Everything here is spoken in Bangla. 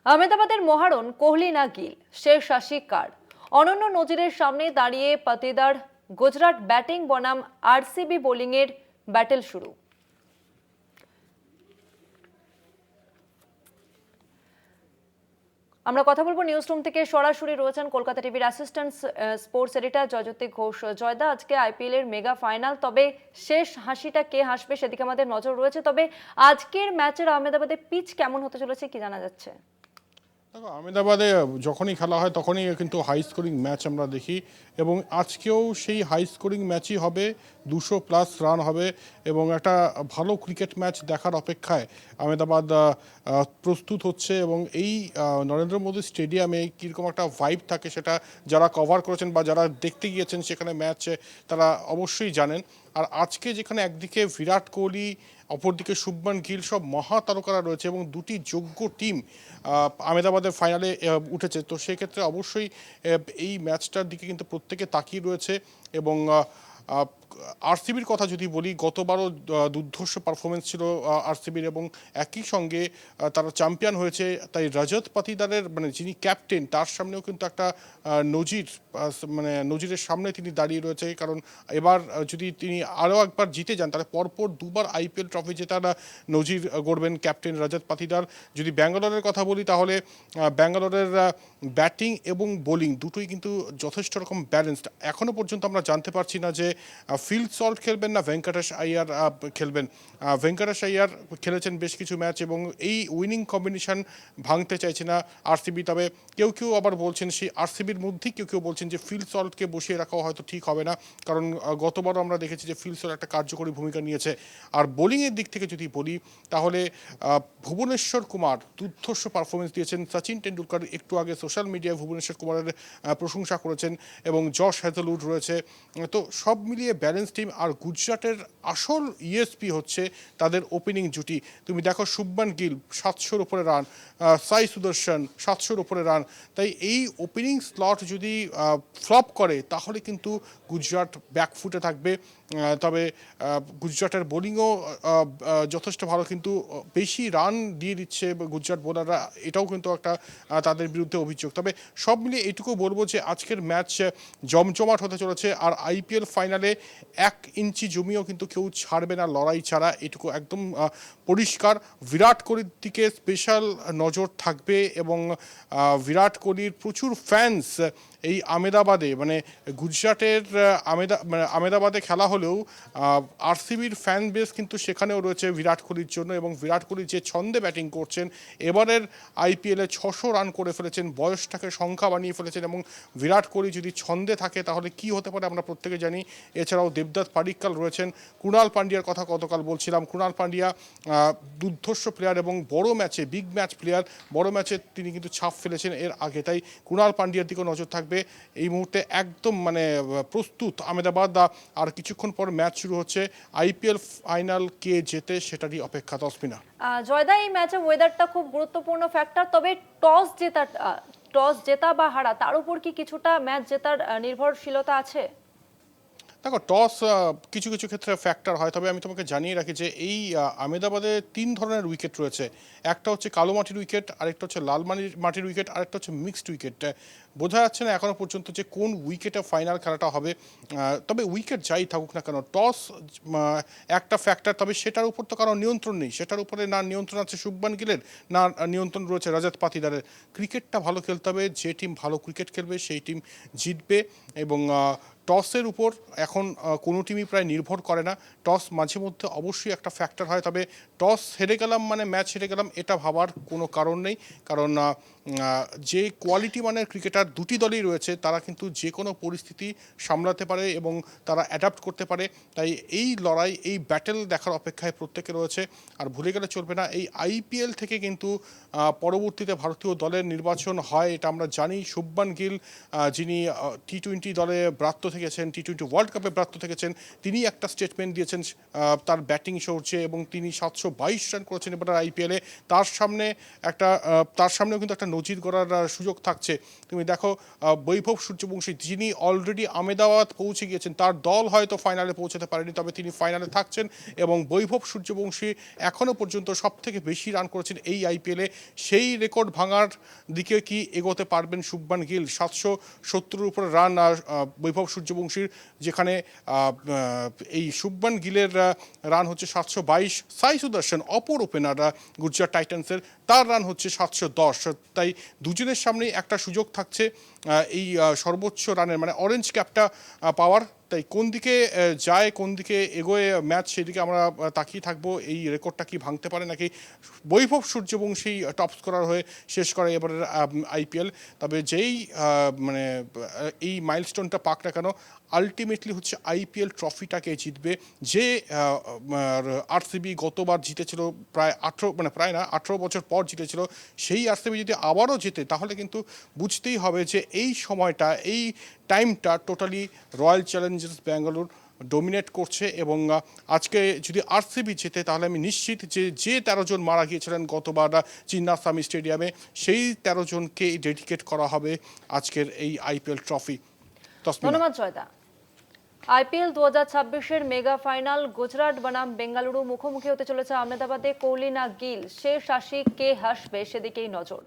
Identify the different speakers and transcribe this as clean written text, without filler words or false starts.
Speaker 1: আহমেদাবাদের মহারণ কোহলি না গিল, শেষ হাসি কার? অনন্য নজিরের সামনে দাঁড়িয়ে পাতিদার গুজরাট ব্যাটিং বনাম আরসিবি বোলিংয়ের ব্যাটেল শুরু। আমরা কথা বলবো নিউজ রুম থেকে, সরাসরি রয়েছেন কলকাতা টিভির assistant sports editor Joyjyoti Ghosh. জয়দা, আজকে আইপিএল এর মেগা ফাইনাল, তবে শেষ হাসিটা কে হাসবে সেদিকে আমাদের নজর রয়েছে। তবে আজকের ম্যাচের আহমেদাবাদে পিচ কেমন হতে চলেছে, কি জানা যাচ্ছে?
Speaker 2: দেখো, আহমেদাবাদে যখনই খেলা হয় তখনই কিন্তু হাই স্কোরিং ম্যাচ আমরা দেখি, এবং আজকেও সেই হাই স্কোরিং ম্যাচই হবে। 200+ রান হবে এবং একটা ভালো ক্রিকেট ম্যাচ দেখার অপেক্ষায় আহমেদাবাদ প্রস্তুত হচ্ছে। এবং এই নরেন্দ্র মোদী স্টেডিয়ামে কীরকম একটা ভাইব থাকে সেটা যারা কভার করেছেন বা যারা দেখতে গিয়েছেন সেখানে ম্যাচ, তারা অবশ্যই জানেন। আর আজকে যেখানে একদিকে বিরাট কোহলি, অপরদিকে শুভমান গিল, সব মহাতারকারা রয়েছে এবং দুটি যোগ্য টিম আহমেদাবাদের ফাইনালে উঠেছে, তো সেক্ষেত্রে অবশ্যই এই ম্যাচটার দিকে কিন্তু প্রত্যেকে তাকিয়ে রয়েছে। এবং আরসিবির কথা যদি বলি, গতবারও দুর্ধর্ষ পারফরমেন্স ছিল আরসিবির, এবং একই সঙ্গে তারা চ্যাম্পিয়ন হয়েছে। তাই রজত পাতিদারের মানে যিনি ক্যাপ্টেন, তার সামনেও কিন্তু একটা নজিরের সামনে তিনি দাঁড়িয়ে রয়েছে। কারণ এবার যদি তিনি আরও একবার জিতে যান তাহলে পরপর দুবার আইপিএল ট্রফি জেতার নজির গড়বেন ক্যাপ্টেন রজত পাতিদার। যদি ব্যাঙ্গালোরের কথা বলি তাহলে ব্যাঙ্গালোরের ব্যাটিং এবং বোলিং দুটোই কিন্তু যথেষ্ট রকম ব্যালেন্সড। এখনও পর্যন্ত আমরা জানতে পারছি না যে ফিল সল্ট খেলবেন না ভেঙ্কটেশ আইয়ার খেলবেন। ভেঙ্কটেশ আইয়ার খেলেছেন বেশ কিছু ম্যাচ এবং এই উইনিং কম্বিনেশন ভাঙতে চাইছে না আরসিবি। তবে কেউ কেউ আবার বলছেন, সেই আরসিবির মধ্যেই কেউ কেউ বলছেন যে ফিল সল্টকে বসিয়ে রাখাও হয়তো ঠিক হবে না, কারণ গতবারও আমরা দেখেছি যে ফিল সল্ট একটা কার্যকরী ভূমিকা নিয়েছে। আর বোলিংয়ের দিক থেকে যদি বলি তাহলে ভুবনেশ্বর কুমার দুর্ধর্ষ পারফরমেন্স দিয়েছেন। সচিন টেন্ডুলকার একটু আগে সোশ্যাল মিডিয়ায় ভুবনেশ্বর কুমারের প্রশংসা করেছেন, এবং জশ হেজলউড রয়েছে। তো সব মিলিয়ে ব্যালেন্স টিম। আর গুজরাটের আসল ইএসপি হচ্ছে তাদের ওপেনিং জুটি। তুমি দেখো, শুভমান গিল 700-র উপরে রান, সাই সুদর্শন 700-র উপরে রান। তাই এই ওপেনিং স্লট যদি ফ্লপ করে তাহলে কিন্তু গুজরাট ব্যাকফুটে থাকবে। তবে গুজরাটের বোলিংও যথেষ্ট ভালো, কিন্তু বেশি রান দিয়ে দিচ্ছে গুজরাট বোলাররা, এটাও কিন্তু একটা তাদের বিরুদ্ধে অভিযোগ। তবে সব মিলিয়ে এইটুকু বলবো যে আজকের ম্যাচ জমজমাট হতে চলেছে। আর আইপিএল ফাইনালে 1 ইঞ্চি জমিও কিন্তু কেউ ছাড়বে না লড়াই ছাড়া, এটুকু একদম পরিষ্কার। বিরাট কোহলির দিকে স্পেশাল নজর থাকবে, এবং বিরাট কোহলির প্রচুর ফ্যান্স এই আহমেদাবাদে, মানে গুজরাটের আহমেদাবাদে খেলা হলেও আরসিবির ফ্যান বেস কিন্তু সেখানেও রয়েছে বিরাট কোহলির জন্য। এবং বিরাট কোহলি যে ছন্দে ব্যাটিং করছেন, এবারের আইপিএলে 600 রান করে ফেলেছেন, বয়সটাকে সংখ্যা বানিয়ে ফেলেছেন। এবং বিরাট কোহলি যদি ছন্দে থাকে তাহলে কি হতে পারে আমরা প্রত্যেকে জানি। এছাড়াও দেবদত্ত পাডিক্কাল রয়েছেন, কুণাল পান্ডিয়ার কথা গতকাল বলছিলাম। কুণাল পান্ডিয়া দুর্ধর্ষ প্লেয়ার এবং বড় ম্যাচে, বিগ ম্যাচ প্লেয়ার, বড় ম্যাচে তিনি কিন্তু ছাপ ফেলেছেন এর আগে। তাই কুণাল পান্ডিয়ার দিকেও নজর থাকবে। এই মুহূর্তে একদম মানে প্রস্তুত আহমেদাবাদ। আর কিছুক্ষণ পর ম্যাচ শুরু হচ্ছে। আইপিএল ফাইনাল কে জেতে সেটারই অপেক্ষা। তসমিনা।
Speaker 1: জয়দা, এই ম্যাচে ওয়েদারটা খুব গুরুত্বপূর্ণ ফ্যাক্টর, তবে টস জেতা বা হারা তার উপর কি কিছুটা ম্যাচ জেতার নির্ভরশীলতা আছে?
Speaker 2: দেখো, টস কিছু কিছু ক্ষেত্রে ফ্যাক্টর হয়, তবে আমি তোমাকে জানিয়ে রাখি যে এই আহমেদাবাদে 3 ধরনের উইকেট রয়েছে। একটা হচ্ছে কালো মাটির উইকেট, আরেকটা হচ্ছে লাল মাটির উইকেট, আরেকটা হচ্ছে মিক্সড উইকেট। বোঝা যাচ্ছে না এখনও পর্যন্ত যে কোন উইকেটে ফাইনাল খেলাটা হবে। তবে উইকেট যাই থাকুক না কেন, টস একটা ফ্যাক্টর, তবে সেটার উপর তো কারো নিয়ন্ত্রণ নেই। সেটার উপরে না নিয়ন্ত্রণ আছে শুভমান গিলের, না নিয়ন্ত্রণ রয়েছে রজত পাতিদারের। ক্রিকেটটা ভালো খেলতে হবে, যে টিম ভালো ক্রিকেট খেলবে সেই টিম জিতবে। এবং টসের উপর এখন কোনো টিমই প্রায় নির্ভর করে না। টস মাঝে মধ্যে অবশ্যই একটা ফ্যাক্টর হয়, তবে টস হেরে গেলাম মানে ম্যাচ হেরে গেলাম এটা ভাবার কোনো কারণ নেই। কারণ যে কোয়ালিটি মানের ক্রিকেটার দুটি দলই রয়েছে, তারা কিন্তু যে কোনো পরিস্থিতি সামলাতে পারে এবং তারা অ্যাডাপ্ট করতে পারে। তাই এই লড়াই, এই ব্যাটেল দেখার অপেক্ষায় প্রত্যেকে রয়েছে। আর ভুলে গেলে চলবে না, এই আইপিএল থেকে কিন্তু পরবর্তীতে ভারতীয় দলের নির্বাচন হয়, এটা আমরা জানি। শুভমান গিল, যিনি টি-20 দলে ব্রাত্য থেকেছেন, টি-20 ওয়ার্ল্ড কাপে ব্যর্থ থেকেছেন, তিনি একটা স্টেটমেন্ট দিয়েছেন তার ব্যাটিং শৌর্যে, এবং তিনি 722 রান করেছেন এবার আইপিএলে। তার সামনেও কিন্তু একটা নজির গড়ার সুযোগ থাকছে। তুমি দেখো বৈভব সূর্যবংশী, যিনি অলরেডি আহমেদাবাদ পৌঁছে গিয়েছেন, তার দল হয়তো ফাইনালে পৌঁছাতে পারেনি, তবে তিনি ফাইনালে থাকছেন, এবং বৈভব সূর্যবংশী এখনও পর্যন্ত সবথেকে বেশি রান করেছেন এই আইপিএলে। সেই রেকর্ড ভাঙার দিকে কি এগোতে পারবেন শুভমান গিল? 770-এর উপরে রান বৈভব সূর্যবংশীর, যেখানে এই শুভমান গিলের রান হচ্ছে 722। সাই সুদর্শন অপর ওপেনার গুজরাট টাইটান্সের, তার রান হচ্ছে 710। তাই দুজনের সামনেই একটা সুযোগ থাকছে এই সর্বোচ্চ রানের, মানে অরেঞ্জ ক্যাপটা পাওয়ার। তাই কোন দিকে যায়, কোন দিকে এগোয় ম্যাচ, সেদিকে আমরা তাকিয়ে থাকবো। এই রেকর্ডটা কি ভাঙতে পারে, নাকি বৈভব সূর্যবংশী টপ স্কোরার হয়ে শেষ করে এবারের আইপিএল। তবে যেই মানে এই মাইলস্টোনটা পাক না কেন, আলটিমেটলি হচ্ছে আইপিএল ট্রফিটাকে জিতবে। যে আরসিবি গতবার জিতেছিল প্রায় 18 বছর পর জিতেছিল, সেই আরসিবি যদি আবারও জেতে, তাহলে কিন্তু বুঝতেই হবে যে এই সময়টা, এই টাইমটা totally royal Challengers Bangalore dominate করছে। এবং আজকে যদি আরসিবি জেতে, তাহলে আমি নিশ্চিত যে 13 জন মারা গিয়েছিলেন গতবার চিন্নাস্বামী স্টেডিয়ামে, সেই 13 জনকে ডেডিকেট করা হবে আজকের এই আইপিএল ট্রফি।
Speaker 1: ধন্যবাদ Joyda. IPL 2026-এর mega final Gujarat বনাম বেঙ্গালুরু মুখোমুখি হতে চলেছে আহমেদাবাদে। কোহলি না গিল, শেষ হাসি কে হাসবে সেদিকেই নজর।